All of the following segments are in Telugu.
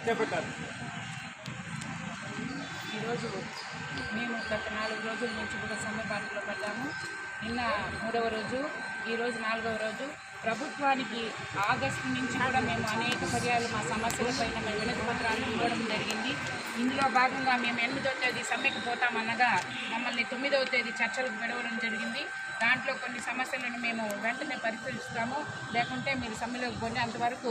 చేపట్టారు. ఈరోజు మేము గత 4 రోజుల నుంచి కూడా సమ్మె బాటలో పడ్డాము. నిన్న 3వ రోజు, ఈరోజు 4వ రోజు. ప్రభుత్వానికి ఆగస్టు నుంచి కూడా మేము అనేక పర్యాలు మా సమస్యలపైన మేము వినతి పత్రాలను ఇవ్వడం జరిగింది. ఇందులో భాగంగా మేము 8వ తేదీ సమ్మెకు పోతామనగా మమ్మల్ని 9వ తేదీ చర్చలకు పిలవడం జరిగింది. దాంట్లో కొన్ని సమస్యలను మేము వెంటనే పరిశీలిస్తాము, లేకుంటే మీరు సమ్మెలోకి పోయి అంతవరకు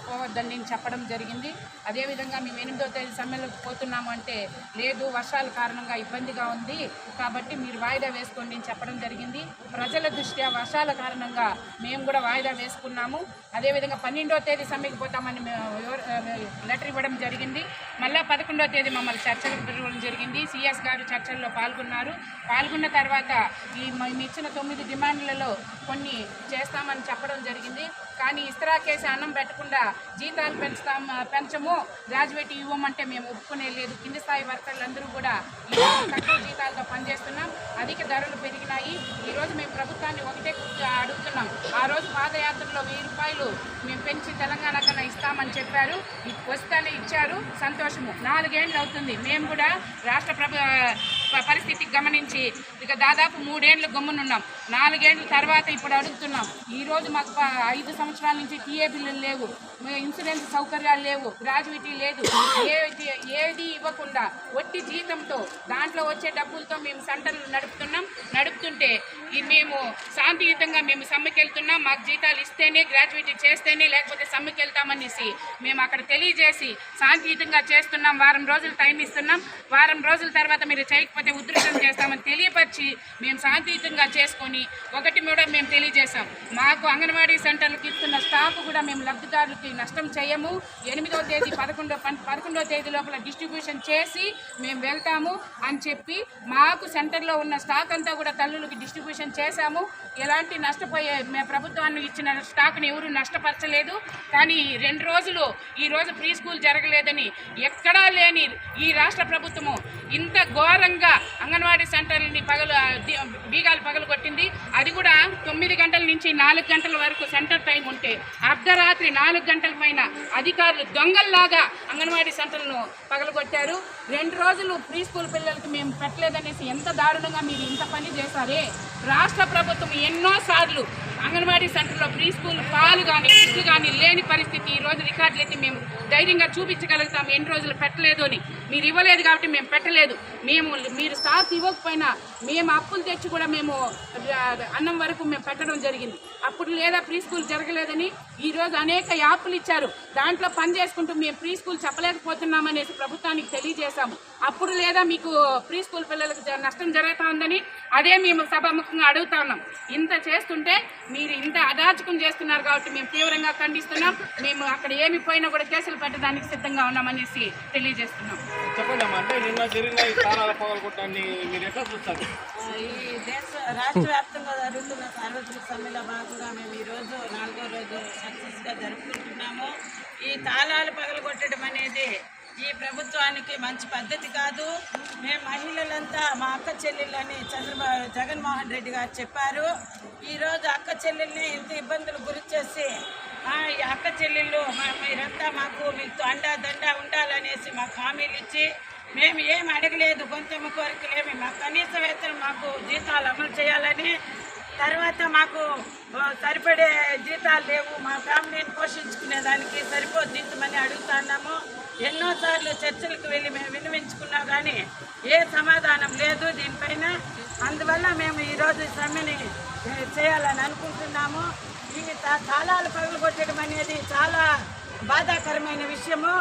పోవద్దని చెప్పడం జరిగింది. అదేవిధంగా మేము 8వ తేదీ సమ్మెలోకి పోతున్నాము అంటే, లేదు వర్షాల కారణంగా ఇబ్బందిగా ఉంది కాబట్టి మీరు వాయిదా వేసుకోండి అని చెప్పడం జరిగింది. ప్రజల దృష్ట్యా వర్షాల కారణంగా మేము కూడా వాయిదా వేసుకున్నాము. అదేవిధంగా 12వ తేదీ సమ్మెకి పోతామని లెటర్ ఇవ్వడం జరిగింది. మళ్ళీ 11వ తేదీ మమ్మల్ని చర్చలకు పిలవడం జరిగింది. సిఎస్ గారు చర్చల్లో పాల్గొన్న తర్వాత మీ ఇచ్చిన 9 డిమాండ్లలో కొన్ని చేస్తామని చెప్పడం జరిగింది. కానీ ఇస్తరాకేసి అన్నం పెట్టకుండా జీతాలు పెంచము, గ్రాడ్యుయేట్ ఇవ్వమంటే మేము ఒప్పుకునే లేదు. కింది స్థాయి వర్కర్లందరూ కూడా తక్కువ జీతాలతో పనిచేస్తున్నాం. అధిక ధరలు పెరిగినాయి. ఈరోజు మేము ప్రభుత్వాన్ని ఒకటే అడుగుతున్నాం. ఆ రోజు పాదయాత్రలో 1000 రూపాయలు మేము పెంచి తెలంగాణ కన్నా ఇస్తామని చెప్పారు. వస్తానే ఇచ్చారు, సంతోషము. 4 ఏళ్ళు అవుతుంది. మేము కూడా రాష్ట్ర పరిస్థితి గమనించి ఇక దాదాపు 3 ఏళ్ళు గమ్మునున్నాం. 4 ఏళ్ళ తర్వాత ఇప్పుడు అడుగుతున్నాం. ఈరోజు మాకు 5 సంవత్సరాల నుంచి టీఏ బిల్లులు లేవు, ఇన్సూరెన్స్ సౌకర్యాలు లేవు, గ్రాడ్యుయేటీ లేదు, ఏది ఇవ్వకుండా వట్టి జీతంతో దాంట్లో వచ్చే డబ్బులతో మేము సెంటర్లు నడుపుతుంటే మేము శాంతియుతంగా మేము సమ్మెకి వెళ్తున్నాం. మాకు జీతాలు ఇస్తేనే, గ్రాడ్యుయేటీ చేస్తేనే, లేకపోతే సమ్మెకి వెళ్తామనేసి మేము అక్కడ తెలియజేసి శాంతియుతంగా చేస్తున్నాం. వారం రోజులు టైం ఇస్తున్నాం. వారం రోజుల తర్వాత మీరు చేయకపోతే ఉధృతం చేస్తామని తెలియపరిచి మేము శాంతియుతంగా చేసుకొని ఒకటి కూడా మేము తెలియజేశాం. మాకు అంగన్వాడీ సెంటర్లకు ఇస్తున్న స్టాక్ కూడా మేము లబ్ధిదారులకి నష్టం చేయము. 8వ తేదీ 11వ తేదీ లోపల డిస్ట్రిబ్యూషన్ చేసి మేము వెళ్తాము అని చెప్పి మాకు సెంటర్లో ఉన్న స్టాక్ అంతా కూడా తల్లులకి డిస్ట్రిబ్యూషన్ చేశాము. ఎలాంటి నష్టపోయే ప్రభుత్వాన్ని ఇచ్చిన స్టాక్ని ఎవరు నష్టపరచలేదు. కానీ 2 రోజులు ఈరోజు ప్రీ స్కూల్ జరగలేదని ఎక్కడా లేని ఈ రాష్ట్ర ప్రభుత్వము ఇంత ఘోరంగా అంగన్వాడీ సెంటర్లని బీగాలు పగలగొట్టింది. అది కూడా 9 గంటల నుంచి 4 గంటల వరకు సెంటర్ టైం ఉంటే అర్ధరాత్రి 4 గంటల పైన అధికారులు దొంగల్లాగా అంగన్వాడీ సెంటర్లను పగలగొట్టారు. 2 రోజులు ప్రీ స్కూల్ పిల్లలకి మేము పెట్టలేదనేసి ఎంత దారుణంగా మీరు ఇంత పని చేశారే. రాష్ట్ర ప్రభుత్వం ఎన్నోసార్లు అంగన్వాడీ సెంటర్లో ప్రీ స్కూల్ పాలు కానీ ఫుడ్ కానీ లేని పరిస్థితి ఈరోజు రికార్డులు ఎత్తి మేము ధైర్యంగా చూపించగలుగుతాం. 2 రోజులు పెట్టలేదు అని. మీరు ఇవ్వలేదు కాబట్టి మేము పెట్టలేదు. మీరు స్టాక్ ఇవ్వకపోయినా మేము అప్పులు తెచ్చి కూడా మేము అన్నం వరకు మేము పెట్టడం జరిగింది. అప్పుడు లేదా ప్రీ స్కూల్ జరగలేదని ఈరోజు అనేక యాప్లు ఇచ్చారు. దాంట్లో పని చేసుకుంటూ మేము ప్రీ స్కూల్ చెప్పలేకపోతున్నామనేసి ప్రభుత్వానికి తెలియజేశాము. అప్పుడు లేదా మీకు ప్రీ స్కూల్ పిల్లలకు నష్టం జరుగుతూ ఉందని అదే మేము సభాముఖంగా అడుగుతా ఉన్నాం. ఇంత చేస్తుంటే మీరు ఇంత అదాచకం చేస్తున్నారు కాబట్టి మేము తీవ్రంగా ఖండిస్తున్నాం. మేము అక్కడ ఏమి పోయినా కూడా కేసులు పెట్టడానికి సిద్ధంగా ఉన్నామనేసి తెలియజేస్తున్నాం. చెప్పండి అమ్మా, అంటే నిన్న జరిగిన ఈ తాళాల పగలగొట్టాన్ని మీరు ఎట్లా చూస్తారు? ఈ రాష్ట్ర వ్యాప్తంగా జరుగుతున్న సార్వత్రిక సమ్మెలో భాగంగా మేము ఈరోజు 4వ రోజు సక్సెస్గా జరుపుకుంటున్నాము. ఈ తాళాలు పగలగొట్టడం అనేది ఈ ప్రభుత్వానికి మంచి పద్ధతి కాదు. మేము మహిళలంతా మా అక్క చెల్లెళ్ళని జగన్మోహన్ రెడ్డి గారు చెప్పారు. ఈరోజు అక్క చెల్లెల్ని ఇంత ఇబ్బందులు గురి చేసి ఈ అక్క చెల్లెళ్ళు మీరంతా మీకు అండా ఉండాలనేసి మాకు హామీలు ఇచ్చి మేము ఏం అడగలేదు. కొంచెం కోరికలేమి మాకు కనీస వేతనం మాకు జీతాలు అమలు చేయాలని, తర్వాత మాకు సరిపడే జీతాలు లేవు, మా ఫ్యామిలీని పోషించుకునేదానికి సరిపోదించమని అడుగుతున్నాము. ఎన్నోసార్లు చర్చలకు వెళ్ళి మేము విన్నవించుకున్నా కానీ ఏ సమాధానం లేదు దీనిపైన. అందువల్ల మేము ఈరోజు సమ్మెని చేయాలని అనుకుంటున్నాము. ఈ తాళాలు పగలగొట్టడం అనేది చాలా బాధాకరమైన విషయము.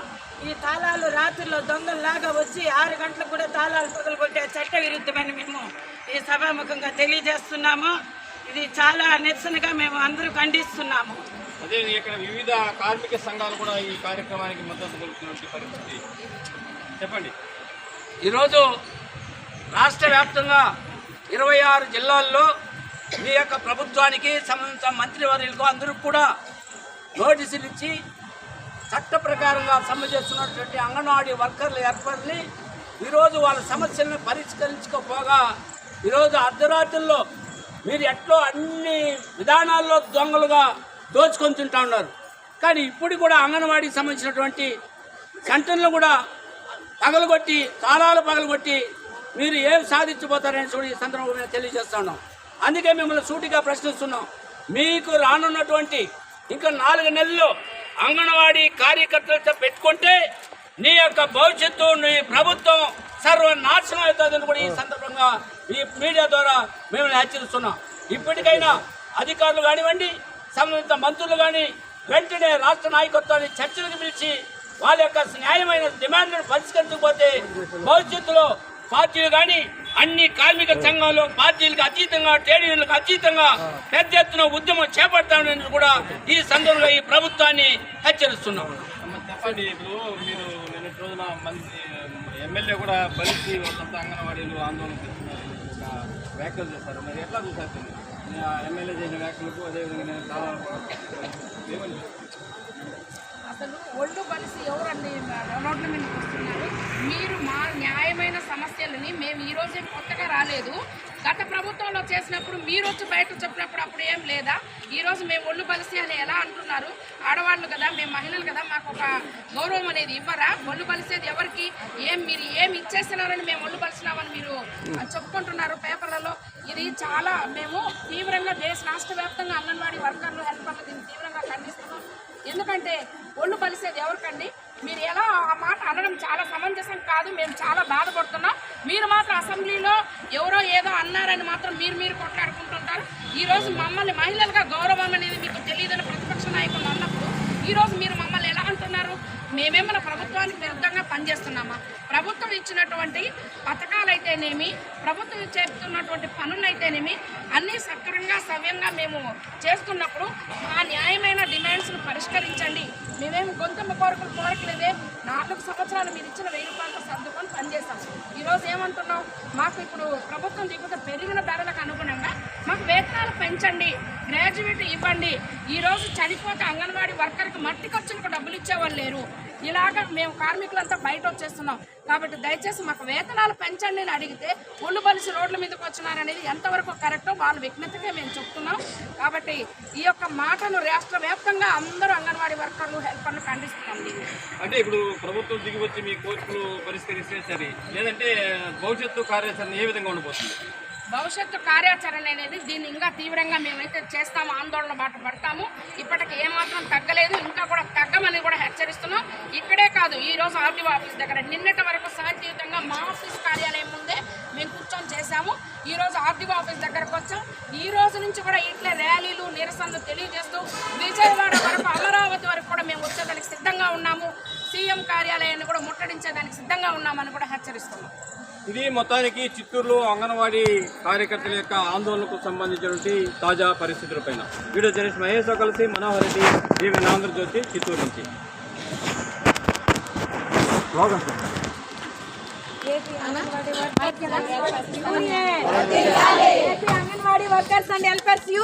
ఈ తాళాలు రాత్రిలో దొంగల్లాగా వచ్చి 6 గంటలకు కూడా తాళాలు పగలగొట్టే చట్ట విరుద్ధమని మేము ఈ సభాముఖంగా తెలియజేస్తున్నాము. ఇది చాలా నిరసనగా మేము అందరూ ఖండిస్తున్నాము. అదే ఇక్కడ వివిధ కార్మిక సంఘాలు కూడా ఈ కార్యక్రమానికి మద్దతు తెలుపుతున్న పరిస్థితి. చెప్పండి. ఈరోజు రాష్ట్ర వ్యాప్తంగా 26 జిల్లాల్లో మీ యొక్క ప్రభుత్వానికి సంబంధించిన మంత్రివర్యులకు అందరికీ కూడా నోటీసులు ఇచ్చి చట్ట ప్రకారంగా సమ్మె చేస్తున్నటువంటి అంగన్వాడీ వర్కర్లు ఏర్పడి ఈరోజు వాళ్ళ సమస్యలను పరిష్కరించుకోపోగా ఈరోజు అర్ధరాత్రుల్లో మీరు ఎట్లో అన్ని విధానాల్లో దొంగలుగా దోచుకొని తింటా ఉన్నారు. కానీ ఇప్పుడు కూడా అంగన్వాడీకి సంబంధించినటువంటి సెంటర్లు కూడా పగలగొట్టి తాళాలు పగలగొట్టి మీరు ఏం సాధించబోతారని చూడి ఈ సందర్భంగా తెలియజేస్తున్నాం. అందుకే మిమ్మల్ని సూటిగా ప్రశ్నిస్తున్నాం. మీకు రానున్నటువంటి ఇంకా 4 నెలల్లో అంగన్వాడీ కార్యకర్తలతో పెట్టుకుంటే నీ యొక్క భవిష్యత్తు నీ ప్రభుత్వం సర్వనాశనం అవుతుందని కూడా ఈ సందర్భంగా ఈ మీడియా ద్వారా మేము హెచ్చరిస్తున్నాం. ఇప్పటికైనా అధికారులు కానివ్వండి, సంబంధిత మంత్రులు కానీ వెంటనే రాష్ట్ర నాయకత్వాన్ని చర్చలకు పిలిచి వాళ్ళ యొక్క న్యాయమైన డిమాండ్లను పరిష్కరించకపోతే భవిష్యత్తులో పార్టీలు కానీ అన్ని కార్మిక సంఘాలు పార్టీలకు అతీతంగా ట్రేడ్ యూనియన్లకు అతీతంగా పెద్ద ఎత్తున ఉద్యమం చేపడతామని కూడా ఈ సందర్భంగా ఈ ప్రభుత్వాన్ని హెచ్చరిస్తున్నాం. చెప్పండి, ఇప్పుడు మీరు నిన్నటి రోజున మంది ఎమ్మెల్యే కూడా బలిసి కొంత అంగన్వాడీలు ఆందోళన చేస్తున్నారు, ఒక వ్యాఖ్యలు చేస్తారు. మరి ఎట్లా చూసారు ఎమ్మెల్యే చేసిన వ్యాఖ్యలకు? అదేవిధంగా నేను చాలా ఏమని అసలు ఒళ్ళు కలిసి ఎవరండి రోడ్ల మీదకి వస్తున్నారు? మీరు మా న్యాయమైన సమస్యలని మేము ఈరోజే కొత్తగా రాలేదు, గత ప్రభుత్వంలో చేసినప్పుడు మీరు వచ్చి బయట చెప్పినప్పుడు అప్పుడు ఏం లేదా? ఈరోజు మేము ఒళ్ళు బలిసి అని ఎలా అంటున్నారు? ఆడవాళ్ళు కదా, మేము మహిళలు కదా, మాకు ఒక గౌరవం అనేది ఇవ్వరా? ఒళ్ళు బలిసేది ఎవరికి? మీరు ఏమి ఇచ్చేస్తున్నారని మేము ఒళ్ళు బలిసినామని మీరు చెప్పుకుంటున్నారు పేపర్లలో. ఇది చాలా మేము తీవ్రంగా రాష్ట్ర వ్యాప్తంగా అంగన్వాడీ వర్కర్లు హెల్పర్లు దీన్ని తీవ్రంగా ఖండిస్తున్నాం. ఎందుకంటే ఒళ్ళు బలిసేది ఎవరికండి? మీరు ఎలా ఆ మాట అనడం చాలా సమంజసం కాదు. మేము చాలా బాధపడుతున్నాం. మీరు మాత్రం అసెంబ్లీలో ఎవరో ఏదో అన్నారని మాత్రం మీరు కొట్లాడుకుంటుంటారు. ఈరోజు మమ్మల్ని మహిళలుగా గౌరవం అనేది మీకు తెలియదని ప్రతిపక్ష నాయకులు అన్నప్పుడు ఈరోజు మీరు మమ్మల్ని ఎలా అంటున్నారు? మేమేమన్నా ప్రభుత్వానికి విరుద్ధంగా పనిచేస్తున్నామా? ప్రభుత్వం ఇచ్చినటువంటి పథకాలైతేనేమి, ప్రభుత్వం చేస్తున్నటువంటి పనులైతేనేమి అన్నీ సక్రమంగా సవ్యంగా మేము చేస్తున్నప్పుడు మా న్యాయమైన డిమాండ్స్ను పరిష్కరించండి. మేమేమి గొంతమ్మ కోరకలేదే. 4 సంవత్సరాలు మీరు ఇచ్చిన 1000 రూపాయలతో సర్దుకొని పనిచేస్తాం. ఈరోజు ఏమంటున్నాం? మాకు ఇప్పుడు ప్రభుత్వం దిగుత పెరిగిన ధరలకు అనుగుణంగా మాకు వేతనాలు పెంచండి, గ్రాడ్యుయేట్ ఇవ్వండి. ఈరోజు చనిపోతే అంగన్వాడీ వర్కర్కి మట్టి ఖర్చులకు డబ్బులు ఇచ్చేవాళ్ళు లేరు. ఇలాగ మేము కార్మికులంతా బయట వచ్చేస్తున్నాం. కాబట్టి దయచేసి మాకు వేతనాలు పెంచండి అని అడిగితే ఒళ్ళు బలిసి రోడ్ల మీదకి వచ్చినారనేది ఎంతవరకు కరెక్టో వాళ్ళ విజ్ఞతగా మేము చెప్తున్నాం. కాబట్టి ఈ యొక్క మాటను రాష్ట్ర వ్యాప్తంగా అందరూ అంగన్వాడీ వర్కర్లు హెల్పర్లు ఖండిస్తున్నాం. అంటే ఇప్పుడు ప్రభుత్వం దిగి వచ్చి మీ కోరికలు పరిష్కరిస్తే సరే, లేదంటే భవిష్యత్తు కార్యాచరణ ఏ విధంగా ఉండబోతుంది? భవిష్యత్తు కార్యాచరణ అనేది దీన్ని ఇంకా తీవ్రంగా మేమైతే చేస్తాము, ఆందోళన బాట పడతాము. ఇప్పటికి ఏమాత్రం తగ్గలేదు, ఇంకా కూడా తగ్గమని కూడా హెచ్చరిస్తున్నాం. ఇక్కడే కాదు, ఈరోజు ఆర్టీఓ ఆఫీస్ దగ్గర నిన్నటి వరకు శాంతియుతంగా మా ఆఫీస్ కార్యాలయం ముందే మేము కూర్చొని చేశాము. ఈరోజు ఆర్టీఓ ఆఫీస్ దగ్గరకు వచ్చాం. ఈ రోజు నుంచి కూడా ఇట్లే ర్యాలీలు నిరసనలు తెలియజేస్తూ విజయవాడ వరకు అమరావతి వరకు కూడా మేము వచ్చేదానికి సిద్ధంగా ఉన్నాము. సీఎం కార్యాలయాన్ని కూడా ముట్టడించేదానికి సిద్ధంగా ఉన్నామని కూడా హెచ్చరిస్తున్నాం. ఇది మొత్తానికి చిత్తూరులో అంగన్వాడీ కార్యకర్తల యొక్క ఆందోళనకు సంబంధించినటువంటి తాజా పరిస్థితులపైన వీడియో జర్నలిస్ట్ మహేష్తో కలిసి మనోహర్ రెడ్డి, టీవీ ఆంధ్రజ్యోతి, చిత్తూరు నుంచి. Anganwadi workers and helpers